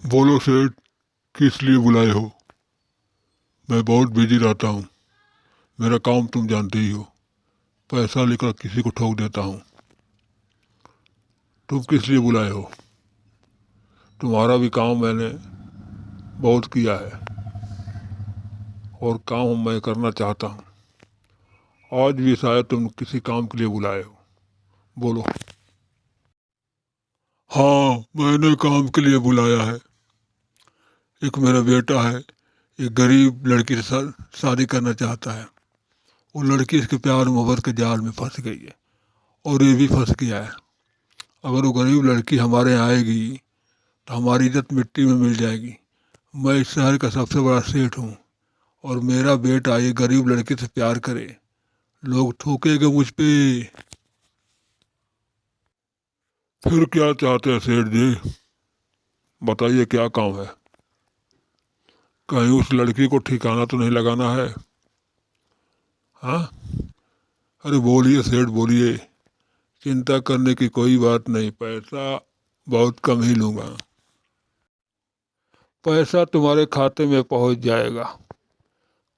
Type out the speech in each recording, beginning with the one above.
बोलो सेठ, किस लिए बुलाए हो? मैं बहुत बिजी रहता हूँ। मेरा काम तुम जानते ही हो। पैसा लेकर किसी को ठोक देता हूँ। तुम किस लिए बुलाए हो? तुम्हारा भी काम मैंने बहुत किया है और काम मैं करना चाहता हूँ। आज भी शायद तुम किसी काम के लिए बुलाए हो। बोलो। हाँ, मैंने काम के लिए बुलाया है। एक मेरा बेटा है, एक गरीब लड़की से शादी करना चाहता है। वो लड़की इसके प्यार मोहब्बत के जाल में फंस गई है और ये भी फंस गया है। अगर वो गरीब लड़की हमारे यहाँ आएगी तो हमारी इज्जत मिट्टी में मिल जाएगी। मैं इस शहर का सबसे बड़ा सेठ हूँ और मेरा बेटा ये गरीब लड़की से प्यार करे, लोग थूकेंगे मुझ पे। फिर क्या चाहते हैं सेठ जी? बताइए क्या काम है? कहीं उस लड़की को ठिकाना तो नहीं लगाना है? हाँ? अरे बोलिए सेठ, बोलिए। चिंता करने की कोई बात नहीं, पैसा बहुत कम ही लूँगा। पैसा तुम्हारे खाते में पहुंच जाएगा।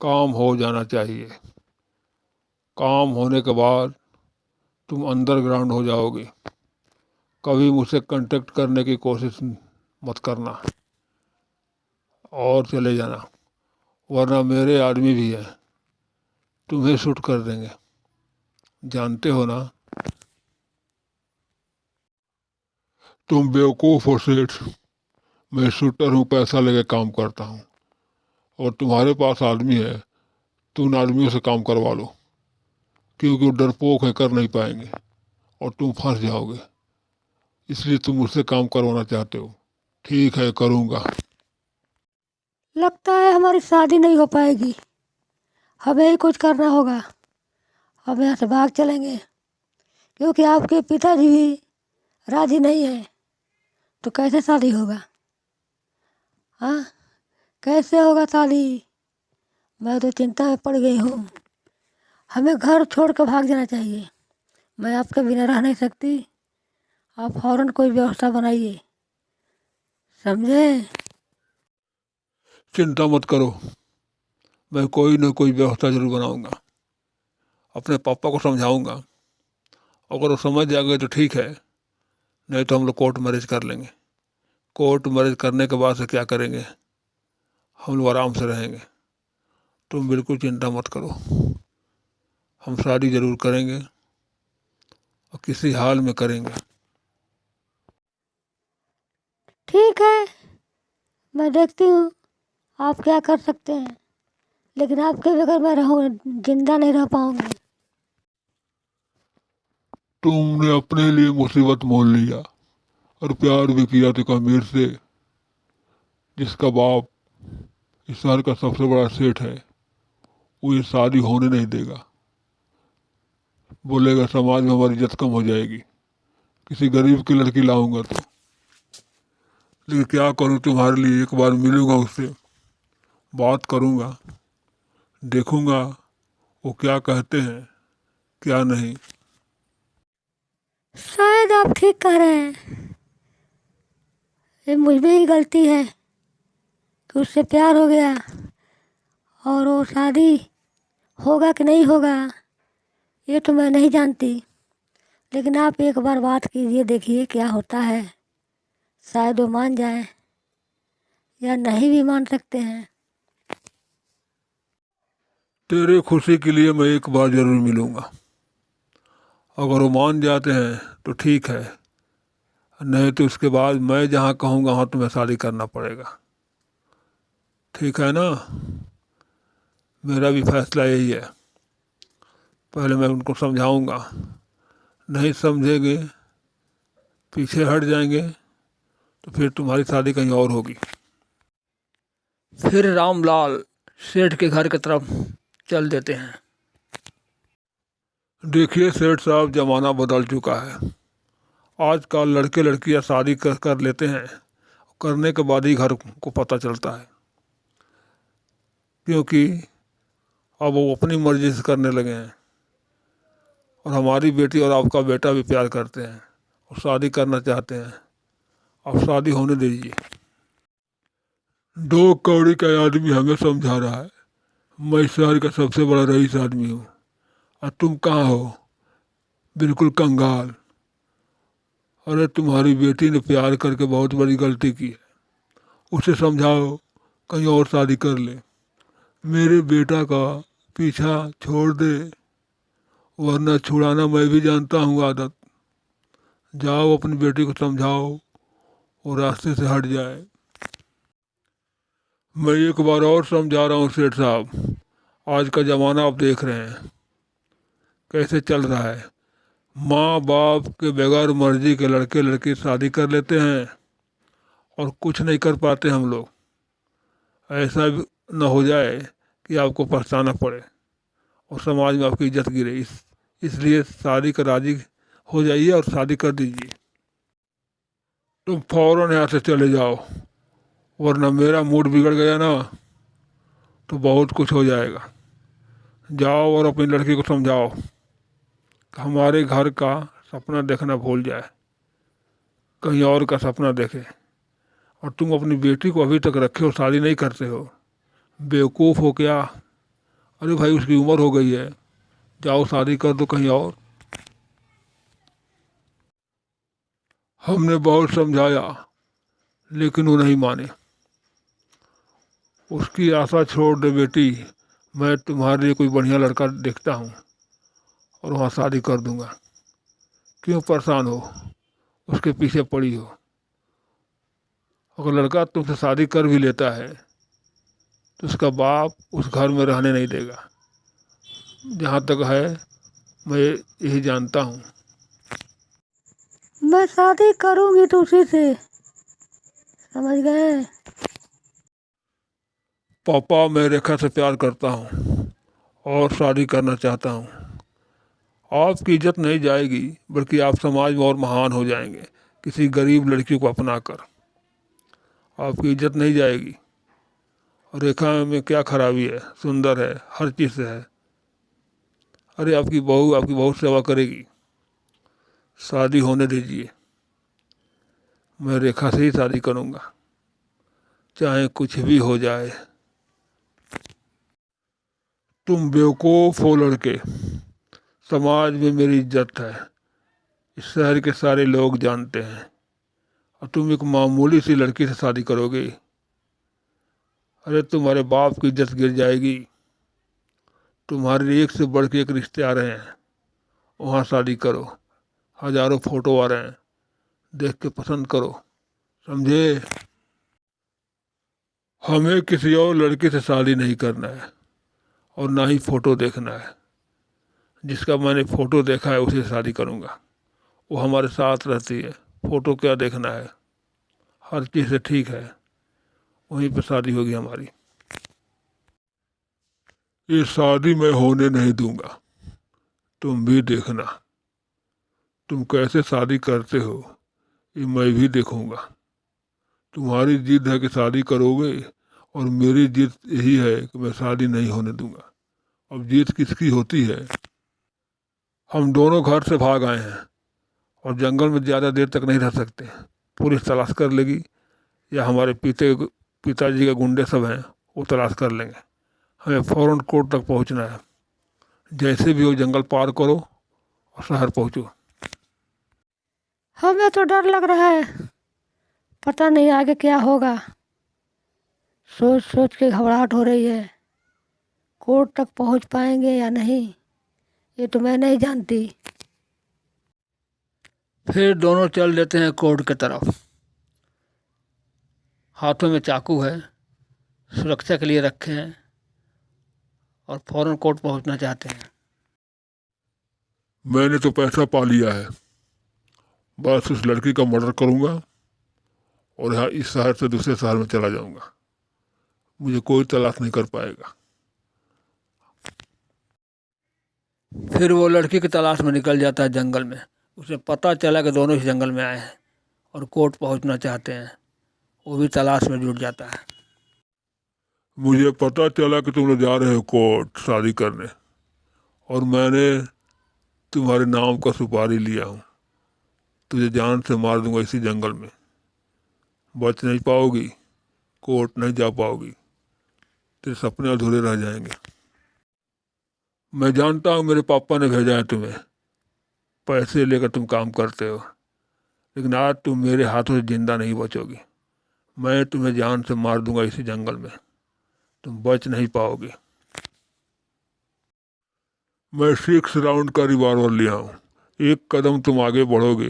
काम हो जाना चाहिए। काम होने के बाद तुम अंडरग्राउंड हो जाओगे। कभी मुझसे कांटेक्ट करने की कोशिश मत करना और चले जाना, वरना मेरे आदमी भी हैं, तुम्हें शूट कर देंगे। जानते हो ना? तुम बेवकूफ़ हो सेठ। मैं शूटर हूँ, पैसा लेके काम करता हूँ। और तुम्हारे पास आदमी है तो उन आदमियों से काम करवा लो, क्योंकि वो डरपोक है, कर नहीं पाएंगे और तुम फंस जाओगे। इसलिए तुम मुझसे काम करवाना चाहते हो। ठीक है, करूँगा। लगता है हमारी शादी नहीं हो पाएगी। हमें ही कुछ करना होगा। हम यहाँ से भाग चलेंगे, क्योंकि आपके पिताजी भी राजी नहीं है। तो कैसे शादी होगा? हाँ, कैसे होगा शादी? मैं तो चिंता में पड़ गई हूँ। हमें घर छोड़ कर भाग जाना चाहिए। मैं आपके बिना रह नहीं सकती। आप फौरन कोई व्यवस्था बनाइए, समझे? चिंता मत करो, मैं कोई न कोई व्यवस्था जरूर बनाऊंगा। अपने पापा को समझाऊंगा। अगर वो समझ जाएंगे तो ठीक है, नहीं तो हम लोग कोर्ट मैरिज कर लेंगे। कोर्ट मैरिज करने के बाद से क्या करेंगे? हम लोग आराम से रहेंगे। तुम बिल्कुल चिंता मत करो, हम शादी जरूर करेंगे और किसी हाल में करेंगे। ठीक है, मैं देखती हूँ आप क्या कर सकते हैं। लेकिन आपके बगैर मैं रहूँ जिंदा नहीं रह पाऊंगी। तुमने अपने लिए मुसीबत मोल लिया और प्यार भी किया तो एक अमीर से, जिसका बाप इस शहर का सबसे बड़ा सेठ है। वो ये शादी होने नहीं देगा। बोलेगा समाज में हमारी इज्जत कम हो जाएगी, किसी गरीब की लड़की लाऊंगा तो। लेकिन क्या करूं, तुम्हारे लिए एक बार मिलूंगा उससे, बात करूंगा, देखूंगा वो क्या कहते हैं क्या नहीं। शायद आप ठीक कह रहे हैं। ये मुझ में ही गलती है कि उससे प्यार हो गया। और वो शादी होगा कि नहीं होगा ये तो मैं नहीं जानती। लेकिन आप एक बार बात कीजिए, देखिए क्या होता है। शायद वो मान जाए, या नहीं भी मान सकते हैं। तेरे खुशी के लिए मैं एक बार जरूर मिलूंगा। अगर वो मान जाते हैं तो ठीक है, नहीं तो उसके बाद मैं जहाँ कहूँगा वहाँ तुम्हें शादी करना पड़ेगा। ठीक है ना? मेरा भी फैसला यही है। पहले मैं उनको समझाऊंगा, नहीं समझेंगे, पीछे हट जाएंगे, तो फिर तुम्हारी शादी कहीं और होगी। फिर रामलाल सेठ के घर की तरफ चल देते हैं। देखिए सेठ साहब, जमाना बदल चुका है। आजकल लड़के लड़कियां शादी कर लेते हैं, करने के बाद ही घर को पता चलता है, क्योंकि अब वो अपनी मर्जी से करने लगे हैं। और हमारी बेटी और आपका बेटा भी प्यार करते हैं और शादी करना चाहते हैं। अब शादी होने दीजिए। दो कौड़ी का आदमी हमें समझा रहा है, मैं शहर का सबसे बड़ा रईस आदमी हूँ, और तुम कहाँ हो? बिल्कुल कंगाल। अरे तुम्हारी बेटी ने प्यार करके बहुत बड़ी गलती की है, उसे समझाओ कहीं और शादी कर ले। मेरे बेटा का पीछा छोड़ दे, वरना छुड़ाना मैं भी जानता हूँ आदत। जाओ अपनी बेटी को समझाओ वो रास्ते से हट जाए। मैं एक बार और समझा रहा हूँ सेठ साहब, आज का ज़माना आप देख रहे हैं कैसे चल रहा है। माँ बाप के बगैर मर्जी के लड़के लड़की शादी कर लेते हैं और कुछ नहीं कर पाते हम लोग। ऐसा भी न हो जाए कि आपको पछताना पड़े और समाज में आपकी इज्जत गिरे। इसलिए शादी का राजी हो जाइए और शादी कर दीजिए। तुम फौरन यहाँ से चले जाओ, वरना मेरा मूड बिगड़ गया ना तो बहुत कुछ हो जाएगा। जाओ और अपनी लड़की को समझाओ कि हमारे घर का सपना देखना भूल जाए, कहीं और का सपना देखे। और तुम अपनी बेटी को अभी तक रखे हो, शादी नहीं करते हो, बेवकूफ़ हो क्या? अरे भाई उसकी उम्र हो गई है, जाओ शादी कर दो कहीं और। हमने बहुत समझाया लेकिन वो नहीं माने। उसकी आशा छोड़ दे बेटी, मैं तुम्हारे लिए कोई बढ़िया लड़का देखता हूँ और वहाँ शादी कर दूँगा। क्यों परेशान हो, उसके पीछे पड़ी हो? अगर लड़का तुमसे शादी कर भी लेता है तो उसका बाप उस घर में रहने नहीं देगा। जहाँ तक है मैं यही जानता हूँ। मैं शादी करूँगी तो उसी से, समझ गए? पापा मैं रेखा से प्यार करता हूँ और शादी करना चाहता हूँ। आपकी इज्जत नहीं जाएगी, बल्कि आप समाज में और महान हो जाएंगे किसी गरीब लड़की को अपना कर। आपकी इज्जत नहीं जाएगी। और रेखा में क्या खराबी है? सुंदर है, हर चीज़ से है। अरे आपकी बहुत सेवा करेगी। शादी होने दीजिए, मैं रेखा से ही शादी करूँगा, चाहे कुछ भी हो जाए। तुम बेवकूफ़ हो लड़के, समाज में मेरी इज्जत है, इस शहर के सारे लोग जानते हैं, और तुम एक मामूली सी लड़की से शादी करोगे? अरे तुम्हारे बाप की इज्जत गिर जाएगी। तुम्हारे लिए एक से बढ़ के एक रिश्ते आ रहे हैं, वहाँ शादी करो। हजारों फोटो आ रहे हैं, देख के पसंद करो, समझे? हमें किसी और लड़की से शादी नहीं करना है और ना ही फ़ोटो देखना है। जिसका मैंने फ़ोटो देखा है उसे शादी करूँगा, वो हमारे साथ रहती है। फ़ोटो क्या देखना है, हर चीज़ से ठीक है, वहीं पे शादी होगी हमारी। ये शादी मैं होने नहीं दूंगा, तुम भी देखना। तुम कैसे शादी करते हो ये मैं भी देखूंगा। तुम्हारी जिद है कि शादी करोगे और मेरी जिद यही है कि मैं शादी नहीं होने दूंगा। अब जिद किसकी होती है? हम दोनों घर से भाग आए हैं और जंगल में ज़्यादा देर तक नहीं रह सकते। पुलिस तलाश कर लेगी या हमारे पिताजी के गुंडे सब हैं, वो तलाश कर लेंगे। हमें फ़ौरन कोर्ट तक पहुंचना है। जैसे भी हो जंगल पार करो और शहर पहुंचो। हमें तो डर लग रहा है, पता नहीं आगे क्या होगा। सोच सोच के घबराहट हो रही है। कोर्ट तक पहुंच पाएंगे या नहीं, ये तो मैं नहीं जानती। फिर दोनों चल देते हैं कोर्ट की तरफ। हाथों में चाकू है, सुरक्षा के लिए रखे हैं और फौरन कोर्ट पहुंचना चाहते हैं। मैंने तो पैसा पा लिया है, बस उस लड़की का मर्डर करूंगा और यहाँ इस शहर से दूसरे शहर में चला जाऊंगा। मुझे कोई तलाश नहीं कर पाएगा। फिर वो लड़की की तलाश में निकल जाता है जंगल में। उसे पता चला कि दोनों इस जंगल में आए हैं और कोर्ट पहुंचना चाहते हैं। वो भी तलाश में जुट जाता है। मुझे पता चला कि तुम लोग जा रहे हो कोर्ट शादी करने, और मैंने तुम्हारे नाम का सुपारी लिया हूँ। तुझे जान से मार दूंगा इसी जंगल में, बच नहीं पाओगी। कोर्ट नहीं जा पाओगी, तेरे सपने अधूरे रह जाएंगे। मैं जानता हूँ मेरे पापा ने भेजा है तुम्हें, पैसे लेकर तुम काम करते हो, लेकिन आज तुम मेरे हाथों से जिंदा नहीं बचोगी। मैं तुम्हें जान से मार दूंगा इसी जंगल में, तुम बच नहीं पाओगे। मैं 6 राउंड का रिवॉल्वर लिया हूँ, एक कदम तुम आगे बढ़ोगे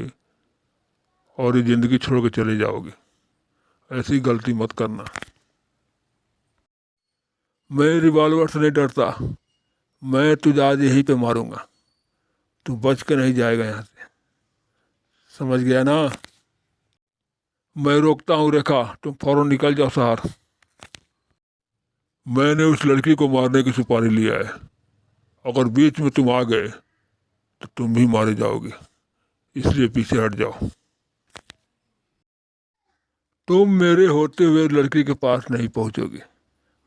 और ये जिंदगी छोड़ के चले जाओगे। ऐसी गलती मत करना। मैं रिवॉल्वर से नहीं डरता, मैं तुझे आज यहीं पे मारूंगा, तू बच के नहीं जाएगा यहाँ से, समझ गया ना? मैं रोकता हूँ रेखा, तुम फौरन निकल जाओ शहर। मैंने उस लड़की को मारने की सुपारी लिया है, अगर बीच में तुम आ गए तो तुम भी मारे जाओगे, इसलिए पीछे हट जाओ। तुम मेरे होते हुए लड़की के पास नहीं पहुंचोगे,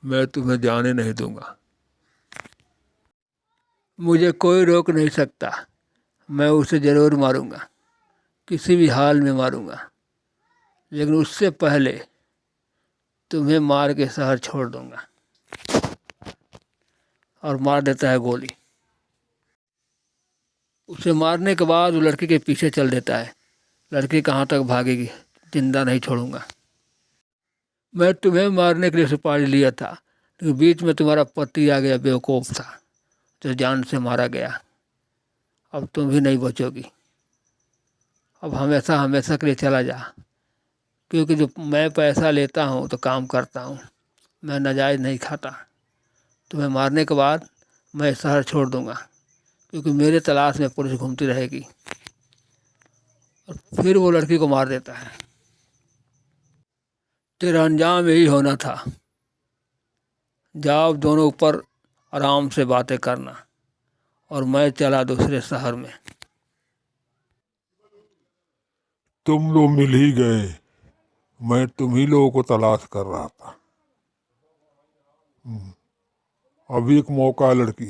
मैं तुम्हें जाने नहीं दूंगा। मुझे कोई रोक नहीं सकता, मैं उसे ज़रूर मारूंगा, किसी भी हाल में मारूंगा, लेकिन उससे पहले तुम्हें मार के शहर छोड़ दूंगा। और मार देता है गोली। उसे मारने के बाद वो लड़की के पीछे चल देता है। लड़की कहाँ तक भागेगी, जिंदा नहीं छोड़ूंगा। मैं तुम्हें मारने के लिए सुपारी लिया था, लेकिन बीच में तुम्हारा पति आ गया, बेवकूफ़ था, तो जान से मारा गया। अब तुम भी नहीं बचोगी। अब हमेशा हमेशा के लिए चला जा, क्योंकि जो मैं पैसा लेता हूँ तो काम करता हूँ, मैं नाजायज़ नहीं खाता। तुम्हें मारने के बाद मैं शहर छोड़ दूंगा, क्योंकि मेरे तलाश में पुलिस घूमती रहेगी। और फिर वो लड़की को मार देता है। तेरा अंजाम यही होना था। जाओ दोनों ऊपर आराम से बातें करना, और मैं चला दूसरे शहर में। तुम लोग मिल ही गए, मैं तुम ही लोगों को तलाश कर रहा था। अभी एक मौका है लड़की,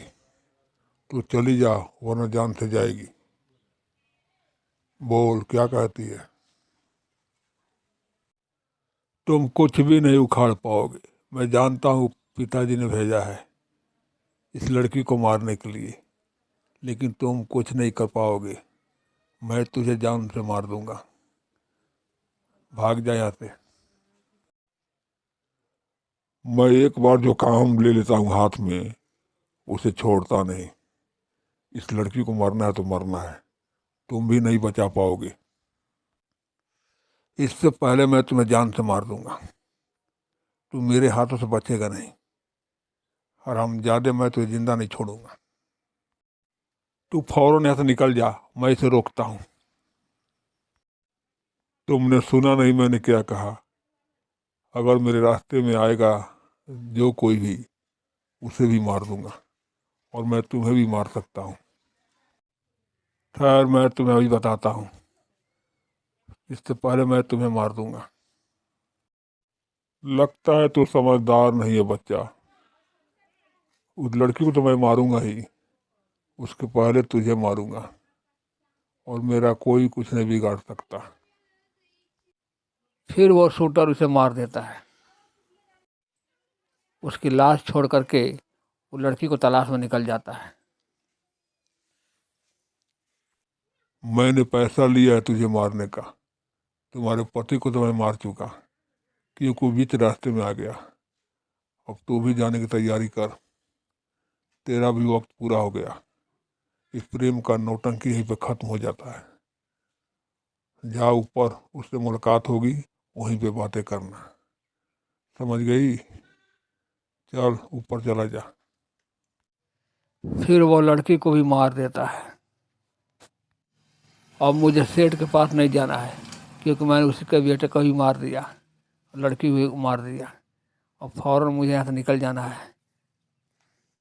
तो चली जा, वरना जान से जाएगी। बोल क्या कहती है? तुम कुछ भी नहीं उखाड़ पाओगे। मैं जानता हूँ पिताजी ने भेजा है इस लड़की को मारने के लिए, लेकिन तुम कुछ नहीं कर पाओगे। मैं तुझे जान से मार दूंगा। भाग जा यहाँ से। मैं एक बार जो काम ले लेता हूँ हाथ में, उसे छोड़ता नहीं। इस लड़की को मरना है तो मरना है, तुम भी नहीं बचा पाओगे। इससे पहले मैं तुम्हें जान से मार दूंगा, तुम मेरे हाथों से बचेगा नहीं। हरामजादे, मैं तुझे जिंदा नहीं छोड़ूंगा। तू फौरन यहाँ से निकल जा, मैं इसे रोकता हूँ। तुमने सुना नहीं मैंने क्या कहा? अगर मेरे रास्ते में आएगा जो कोई भी, उसे भी मार दूंगा, और मैं तुम्हें भी मार सकता हूँ। खैर, मैं तुम्हें अभी बताता हूँ, इससे पहले मैं तुम्हें मार दूंगा। लगता है तू समझदार नहीं है बच्चा। उस लड़की को तो मैं मारूंगा ही, उसके पहले तुझे मारूंगा, और मेरा कोई कुछ नहीं बिगाड़ सकता। फिर वो शूटर उसे मार देता है। उसकी लाश छोड़ करके वो लड़की को तलाश में निकल जाता है। मैंने पैसा लिया है तुझे मारने का। तुम्हारे पति को तो मैं मार चुका, क्योंकि वो बीच रास्ते में आ गया। अब तू भी जाने की तैयारी कर, तेरा भी वक्त पूरा हो गया। इस प्रेम का नौटंकी यहीं पे खत्म हो जाता है। जा ऊपर, उससे मुलाकात होगी, वहीं पे बातें करना, समझ गई? चल ऊपर चला जा। फिर वो लड़की को भी मार देता है। अब मुझे सेठ के पास नहीं जाना है, क्योंकि मैंने उसी के बेटे को भी मार दिया, लड़की भी मार दिया। और फौरन मुझे यहाँ से निकल जाना है।